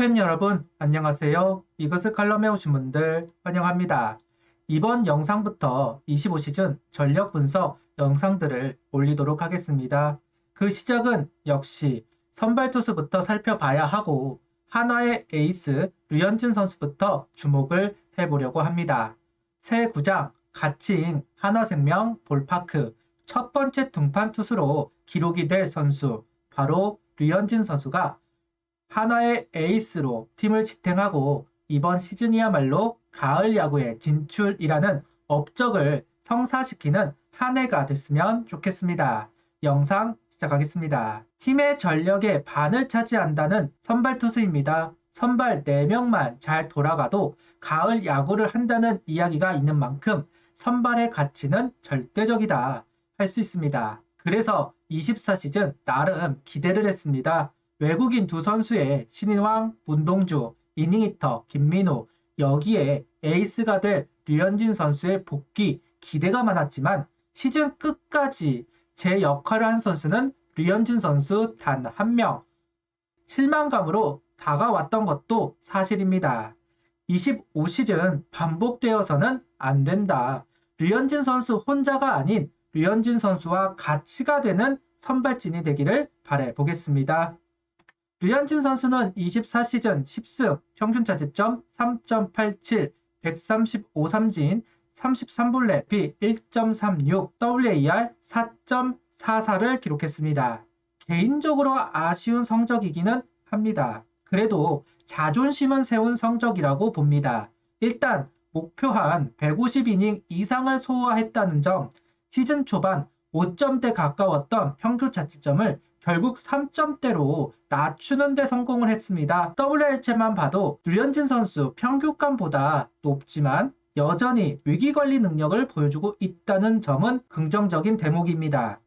야구팬 여러분 안녕하세요. 이것을 칼럼에 오신 분들 환영합니다. 이번 영상부터 25시즌 전력 분석 영상들을 올리도록 하겠습니다. 그 시작은 역시 선발 투수부터 살펴봐야 하고 한화의 에이스 류현진 선수부터 주목을 해보려고 합니다. 새 구장 가칭 한화생명 볼파크 첫 번째 등판 투수로 기록이 될 선수 바로 류현진 선수가 한화의 에이스로 팀을 지탱하고 이번 시즌이야말로 가을 야구의 진출이라는 업적을 성사시키는 한 해가 됐으면 좋겠습니다. 영상 시작하겠습니다. 팀의 전력의 반을 차지한다는 선발 투수입니다. 선발 4명만 잘 돌아가도 가을 야구를 한다는 이야기가 있는 만큼 선발의 가치는 절대적이다 할 수 있습니다. 그래서 24시즌 나름 기대를 했습니다. 외국인 두 선수의 신인왕 문동주, 이닝히터 김민우, 여기에 에이스가 될 류현진 선수의 복귀 기대가 많았지만 시즌 끝까지 제 역할을 한 선수는 류현진 선수 단 한 명. 실망감으로 다가왔던 것도 사실입니다. 25시즌 반복되어서는 안 된다. 류현진 선수 혼자가 아닌 류현진 선수와 가치가 되는 선발진이 되기를 바라보겠습니다. 류현진 선수는 24시즌 10승, 평균 자책점 3.87, 135 삼진, 33볼넷 비 1.36, WAR 4.44를 기록했습니다. 개인적으로 아쉬운 성적이기는 합니다. 그래도 자존심은 세운 성적이라고 봅니다. 일단 목표한 150이닝 이상을 소화했다는 점, 시즌 초반 5점대 가까웠던 평균 자책점을 결국 3점대로 낮추는 데 성공을 했습니다. WR체만 봐도 류현진 선수 평균감보다 높지만 여전히 위기관리 능력을 보여주고 있다는 점은 긍정적인 대목입니다.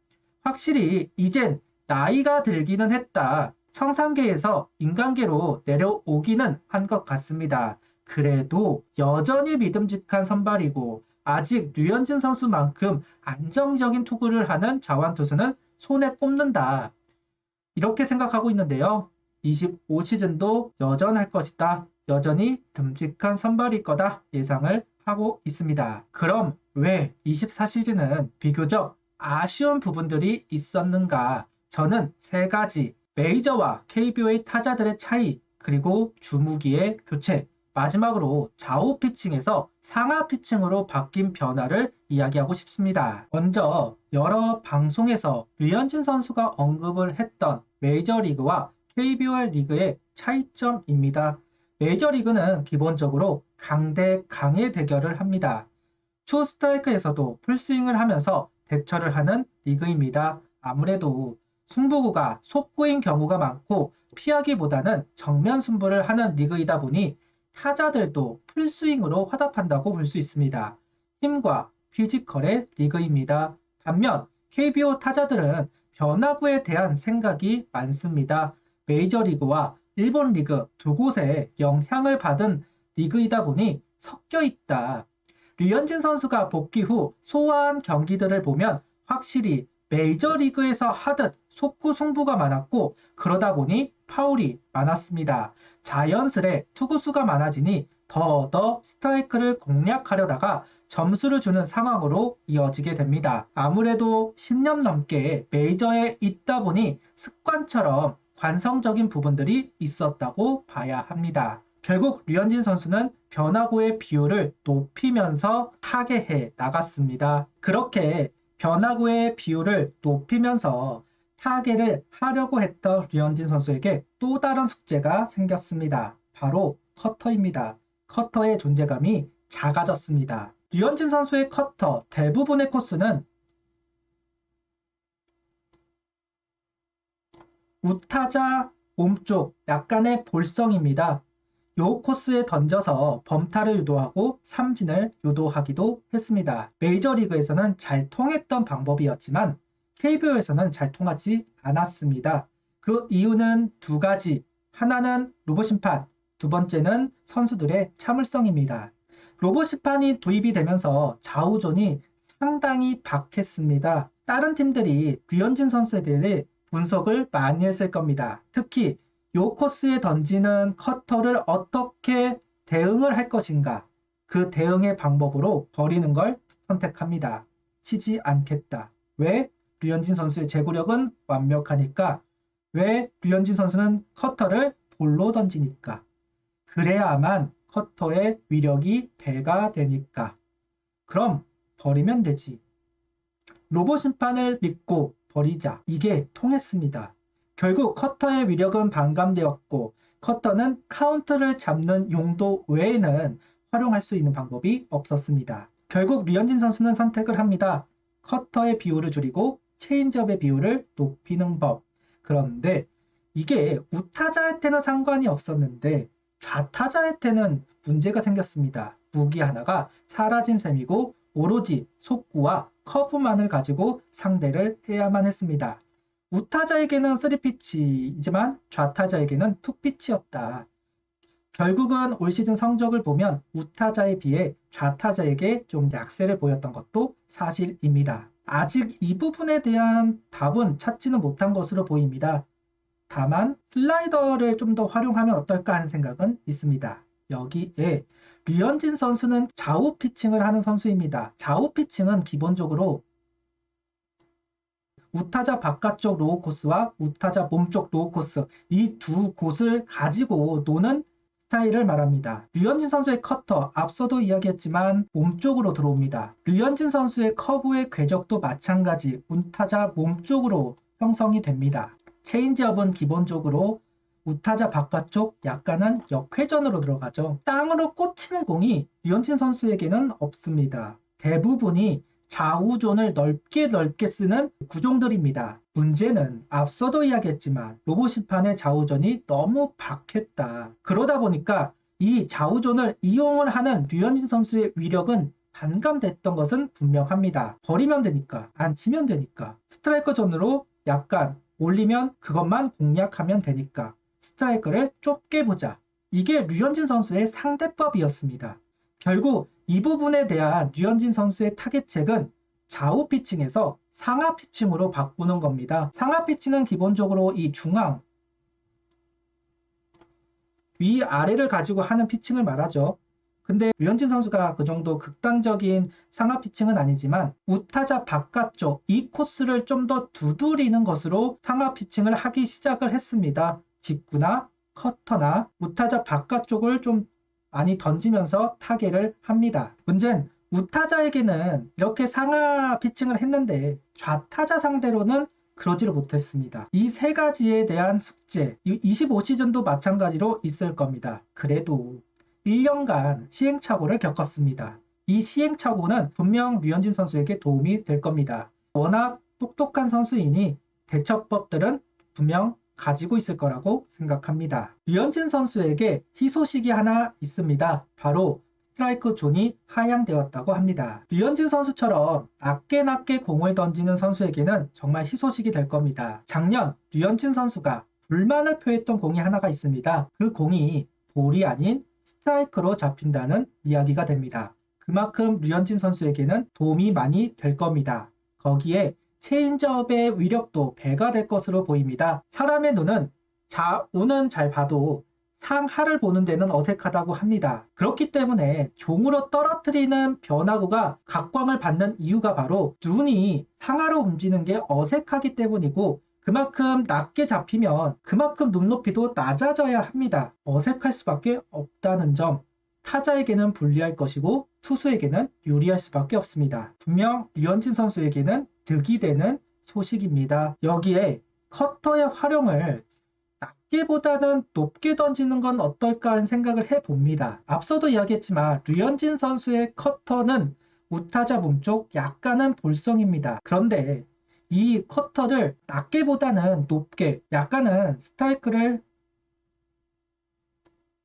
확실히 이젠 나이가 들기는 했다. 청산계에서 인간계로 내려오기는 한 것 같습니다. 그래도 여전히 믿음직한 선발이고 아직 류현진 선수만큼 안정적인 투구를 하는 자완투수는 손에 꼽는다. 이렇게 생각하고 있는데요. 25시즌도 여전할 것이다. 여전히 듬직한 선발일 거다 예상을 하고 있습니다. 그럼 왜 24시즌은 비교적 아쉬운 부분들이 있었는가? 저는 3가지, 메이저와 KBO의 타자들의 차이, 그리고 주무기의 교체, 마지막으로 좌우 피칭에서 상하 피칭으로 바뀐 변화를 이야기하고 싶습니다. 먼저 여러 방송에서 류현진 선수가 언급을 했던 메이저리그와 KBO 리그의 차이점입니다. 메이저리그는 기본적으로 강대 강의 대결을 합니다. 초스트라이크에서도 풀스윙을 하면서 대처를 하는 리그입니다. 아무래도 승부구가 속구인 경우가 많고 피하기보다는 정면 승부를 하는 리그이다 보니 타자들도 풀스윙으로 화답한다고 볼 수 있습니다. 힘과 피지컬의 리그입니다. 반면 KBO 타자들은 변화구에 대한 생각이 많습니다. 메이저리그와 일본 리그 두 곳에 영향을 받은 리그이다 보니 섞여 있다. 류현진 선수가 복귀 후 소화한 경기들을 보면 확실히 메이저리그에서 하듯 속구 승부가 많았고 그러다 보니 파울이 많았습니다. 자연스레 투구수가 많아지니 더 스트라이크를 공략하려다가 점수를 주는 상황으로 이어지게 됩니다. 아무래도 10년 넘게 메이저에 있다 보니 습관처럼 관성적인 부분들이 있었다고 봐야 합니다. 결국 류현진 선수는 변화구의 비율을 높이면서 타개해 나갔습니다. 그렇게 변화구의 비율을 높이면서 타개를 하려고 했던 류현진 선수에게 또 다른 숙제가 생겼습니다. 바로 커터입니다. 커터의 존재감이 작아졌습니다. 류현진 선수의 커터 대부분의 코스는 우타자 몸쪽 약간의 볼성입니다. 요 코스에 던져서 범타를 유도하고 삼진을 유도하기도 했습니다. 메이저리그에서는 잘 통했던 방법이었지만 KBO에서는 잘 통하지 않았습니다. 그 이유는 2가지. 하나는 로봇 심판, 두 번째는 선수들의 참을성입니다. 로봇 심판이 도입이 되면서 좌우존이 상당히 박했습니다. 다른 팀들이 류현진 선수에 대해 분석을 많이 했을 겁니다. 특히 요 코스에 던지는 커터를 어떻게 대응을 할 것인가, 그 대응의 방법으로 버리는 걸 선택합니다. 치지 않겠다. 왜? 류현진 선수의 제구력은 완벽하니까. 왜? 류현진 선수는 커터를 볼로 던지니까. 그래야만 커터의 위력이 배가 되니까. 그럼 버리면 되지. 로봇 심판을 믿고 버리자. 이게 통했습니다. 결국 커터의 위력은 반감되었고 커터는 카운트를 잡는 용도 외에는 활용할 수 있는 방법이 없었습니다. 결국 류현진 선수는 선택을 합니다. 커터의 비율을 줄이고 체인지업의 비율을 높이는 법. 그런데 이게 우타자일 때는 상관이 없었는데 좌타자일 때는 문제가 생겼습니다. 무기 하나가 사라진 셈이고 오로지 속구와 커브만을 가지고 상대를 해야만 했습니다. 우타자에게는 3피치이지만 좌타자에게는 2피치였다. 결국은 올 시즌 성적을 보면 우타자에 비해 좌타자에게 좀 약세를 보였던 것도 사실입니다. 아직 이 부분에 대한 답은 찾지는 못한 것으로 보입니다. 다만 슬라이더를 좀 더 활용하면 어떨까 하는 생각은 있습니다. 여기에 류현진 선수는 좌우 피칭을 하는 선수입니다. 좌우 피칭은 기본적으로 우타자 바깥쪽 로우 코스와 우타자 몸쪽 로우 코스 이 두 곳을 가지고 노는 스타일을 말합니다. 류현진 선수의 커터 앞서도 이야기했지만 몸쪽으로 들어옵니다. 류현진 선수의 커브의 궤적도 마찬가지 우타자 몸쪽으로 형성이 됩니다. 체인지업은 기본적으로 우타자 바깥쪽 약간은 역회전으로 들어가죠. 땅으로 꽂히는 공이 류현진 선수에게는 없습니다. 대부분이 좌우존을 넓게 쓰는 구종들입니다. 문제는 앞서도 이야기했지만 로봇 심판의 좌우존이 너무 박했다. 그러다 보니까 이 좌우존을 이용을 하는 류현진 선수의 위력은 반감됐던 것은 분명합니다. 버리면 되니까, 안 치면 되니까, 스트라이커 존으로 약간 올리면 그것만 공략하면 되니까 스트라이크를 좁게 보자. 이게 류현진 선수의 상대법이었습니다. 결국 이 부분에 대한 류현진 선수의 타겟책은 좌우 피칭에서 상하 피칭으로 바꾸는 겁니다. 상하 피칭은 기본적으로 이 중앙, 위아래를 가지고 하는 피칭을 말하죠. 근데 류현진 선수가 그 정도 극단적인 상하 피칭은 아니지만 우타자 바깥쪽 이 코스를 좀 더 두드리는 것으로 상하 피칭을 하기 시작을 했습니다. 직구나 커터나 우타자 바깥쪽을 좀 많이 던지면서 타겟을 합니다. 문제는 우타자에게는 이렇게 상하 피칭을 했는데 좌타자 상대로는 그러지를 못했습니다. 이 세 가지에 대한 숙제, 25시즌도 마찬가지로 있을 겁니다. 그래도 1년간 시행착오를 겪었습니다. 이 시행착오는 분명 류현진 선수에게 도움이 될 겁니다. 워낙 똑똑한 선수이니 대처법들은 분명 가지고 있을 거라고 생각합니다. 류현진 선수에게 희소식이 하나 있습니다. 바로 스트라이크 존이 하향되었다고 합니다. 류현진 선수처럼 낮게 공을 던지는 선수에게는 정말 희소식이 될 겁니다. 작년 류현진 선수가 불만을 표했던 공이 하나가 있습니다. 그 공이 볼이 아닌 스트라이크로 잡힌다는 이야기가 됩니다. 그만큼 류현진 선수에게는 도움이 많이 될 겁니다. 거기에 체인지업의 위력도 배가 될 것으로 보입니다. 사람의 눈은 좌우는 잘 봐도 상하를 보는 데는 어색하다고 합니다. 그렇기 때문에 종으로 떨어뜨리는 변화구가 각광을 받는 이유가 바로 눈이 상하로 움직이는 게 어색하기 때문이고 그만큼 낮게 잡히면 그만큼 눈높이도 낮아져야 합니다. 어색할 수밖에 없다는 점, 타자에게는 불리할 것이고 투수에게는 유리할 수밖에 없습니다. 분명 류현진 선수에게는 득이 되는 소식입니다. 여기에 커터의 활용을 낮게보다는 높게 던지는 건 어떨까 하는 생각을 해봅니다. 앞서도 이야기했지만 류현진 선수의 커터는 우타자 몸쪽 약간은 볼성입니다. 그런데 이 커터를 낮게보다는 높게 약간은 스트라이크를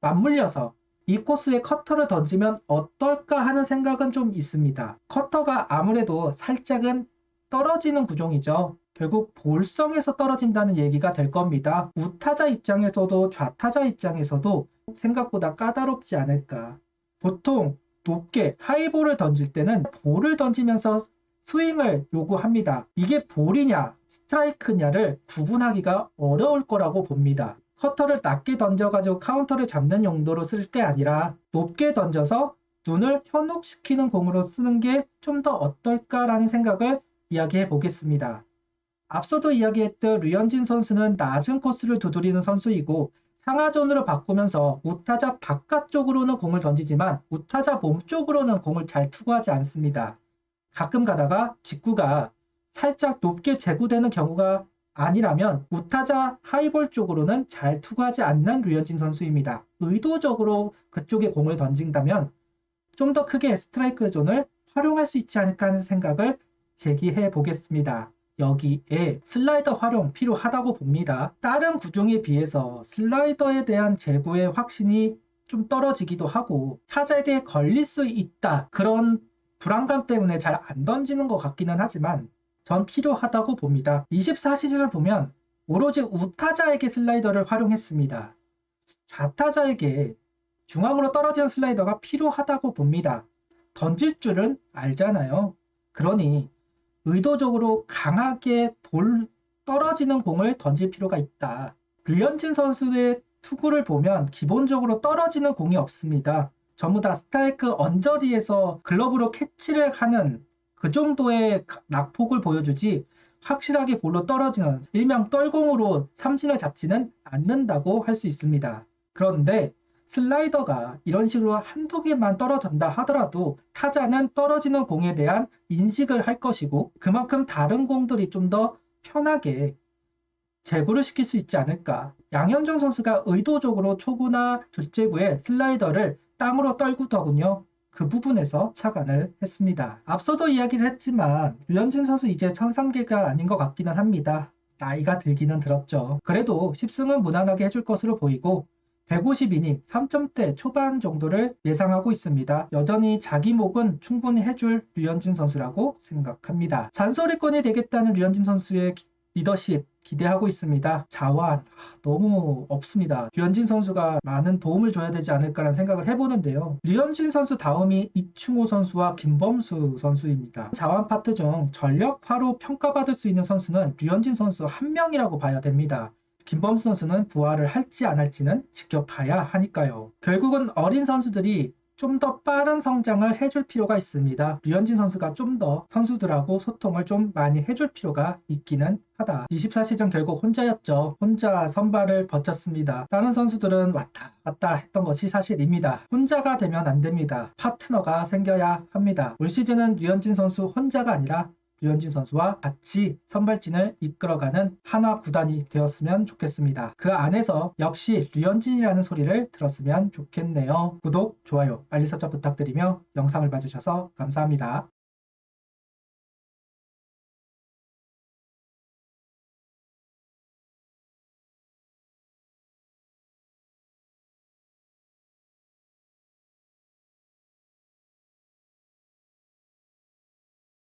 맞물려서 이 코스에 커터를 던지면 어떨까 하는 생각은 좀 있습니다. 커터가 아무래도 살짝은 떨어지는 구종이죠. 결국 볼성에서 떨어진다는 얘기가 될 겁니다. 우타자 입장에서도 좌타자 입장에서도 생각보다 까다롭지 않을까. 보통 높게 하이볼을 던질 때는 볼을 던지면서 스윙을 요구합니다. 이게 볼이냐 스트라이크냐를 구분하기가 어려울 거라고 봅니다. 커터를 낮게 던져가지고 카운터를 잡는 용도로 쓸 게 아니라 높게 던져서 눈을 현혹시키는 공으로 쓰는 게 좀 더 어떨까라는 생각을 이야기해 보겠습니다. 앞서도 이야기했듯 류현진 선수는 낮은 코스를 두드리는 선수이고 상하존으로 바꾸면서 우타자 바깥쪽으로는 공을 던지지만 우타자 몸쪽으로는 공을 잘 투구하지 않습니다. 가끔 가다가 직구가 살짝 높게 제구되는 경우가 아니라면 우타자 하이볼 쪽으로는 잘 투구하지 않는 류현진 선수입니다. 의도적으로 그쪽에 공을 던진다면 좀 더 크게 스트라이크 존을 활용할 수 있지 않을까 하는 생각을 제기해 보겠습니다. 여기에 슬라이더 활용 필요하다고 봅니다. 다른 구종에 비해서 슬라이더에 대한 제구의 확신이 좀 떨어지기도 하고 타자에게 걸릴 수 있다, 그런 불안감 때문에 잘 안 던지는 것 같기는 하지만 전 필요하다고 봅니다. 24시즌을 보면 오로지 우타자에게 슬라이더를 활용했습니다. 좌타자에게 중앙으로 떨어지는 슬라이더가 필요하다고 봅니다. 던질 줄은 알잖아요. 그러니 의도적으로 강하게 떨어지는 공을 던질 필요가 있다. 류현진 선수의 투구를 보면 기본적으로 떨어지는 공이 없습니다. 전부 다 스트라이크 언저리에서 글러브로 캐치를 하는 그 정도의 낙폭을 보여주지 확실하게 볼로 떨어지는 일명 떨공으로 삼진을 잡지는 않는다고 할 수 있습니다. 그런데 슬라이더가 이런 식으로 한두 개만 떨어진다 하더라도 타자는 떨어지는 공에 대한 인식을 할 것이고 그만큼 다른 공들이 좀 더 편하게 제구를 시킬 수 있지 않을까. 양현종 선수가 의도적으로 초구나 둘째구에 슬라이더를 땅으로 떨구더군요. 그 부분에서 착안을 했습니다. 앞서도 이야기를 했지만 류현진 선수 이제 천상계가 아닌 것 같기는 합니다. 나이가 들기는 들었죠. 그래도 10승은 무난하게 해줄 것으로 보이고 150이닝 3점대 초반 정도를 예상하고 있습니다. 여전히 자기 목은 충분히 해줄 류현진 선수라고 생각합니다. 잔소리꾼이 되겠다는 류현진 선수의 리더십 기대하고 있습니다. 자완 너무 없습니다. 류현진 선수가 많은 도움을 줘야 되지 않을까라는 생각을 해보는데요. 류현진 선수 다음이 이충호 선수와 김범수 선수입니다. 자완 파트 중 전력파로 평가받을 수 있는 선수는 류현진 선수 한 명이라고 봐야 됩니다. 김범수 선수는 부활을 할지 안 할지는 지켜봐야 하니까요. 결국은 어린 선수들이 좀 더 빠른 성장을 해줄 필요가 있습니다. 류현진 선수가 좀 더 선수들하고 소통을 좀 많이 해줄 필요가 있기는 하다. 24시즌 결국 혼자였죠. 혼자 선발을 버텼습니다. 다른 선수들은 왔다 갔다 했던 것이 사실입니다. 혼자가 되면 안 됩니다. 파트너가 생겨야 합니다. 올 시즌은 류현진 선수 혼자가 아니라 류현진 선수와 같이 선발진을 이끌어가는 하나 구단이 되었으면 좋겠습니다. 그 안에서 역시 류현진이라는 소리를 들었으면 좋겠네요. 구독, 좋아요, 알림 설정 부탁드리며 영상을 봐주셔서 감사합니다.